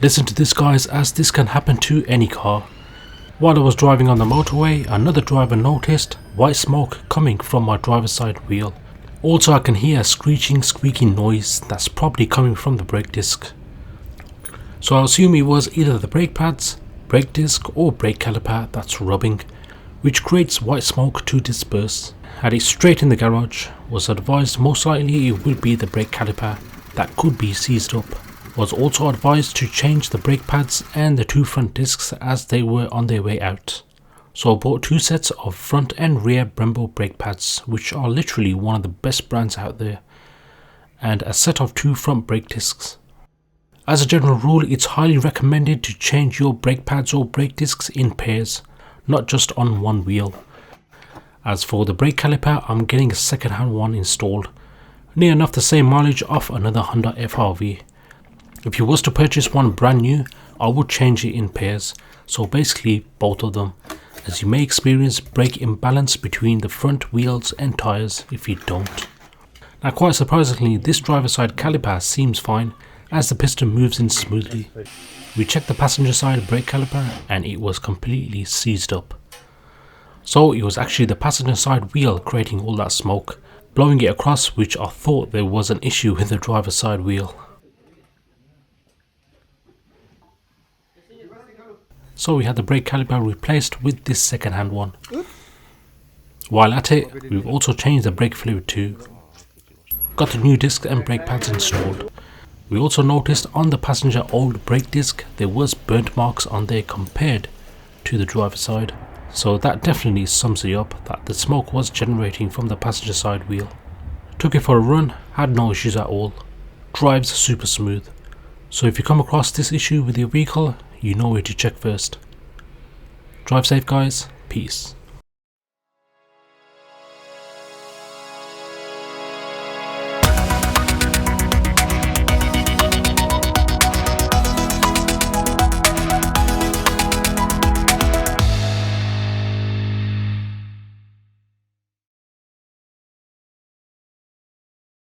Listen to this guys, as this can happen to any car. While I was driving on the motorway, another driver noticed white smoke coming from my driver's side wheel. Also I can hear a screeching, squeaking noise that's probably coming from the brake disc. So I assume it was either the brake pads, brake disc or brake caliper that's rubbing, which creates white smoke to disperse. Had it straight in the garage, was advised most likely it will be the brake caliper that could be seized up. Was also advised to change the brake pads and the two front discs as they were on their way out. So I bought two sets of front and rear Brembo brake pads, which are literally one of the best brands out there, and a set of two front brake discs. As a general rule, it's highly recommended to change your brake pads or brake discs in pairs, not just on one wheel. As for the brake caliper, I'm getting a second hand one installed, near enough the same mileage of another Honda FRV. If you was to purchase one brand new, I would change it in pairs, so basically both of them, as you may experience brake imbalance between the front wheels and tyres if you don't. Now quite surprisingly, this driver side caliper seems fine as the piston moves in smoothly. We checked the passenger side brake caliper and it was completely seized up. So it was actually the passenger side wheel creating all that smoke, blowing it across, which I thought there was an issue with the driver side wheel. So we had the brake caliper replaced with this second hand one. While at it, we've also changed the brake fluid too. Got the new disc and brake pads installed. We also noticed on the passenger old brake disc there was burnt marks on there compared to the driver side. So that definitely sums it up that the smoke was generating from the passenger side wheel. Took it for a run, had no issues at all. Drives super smooth. So if you come across this issue with your vehicle, you know where to check first. Drive safe guys, peace.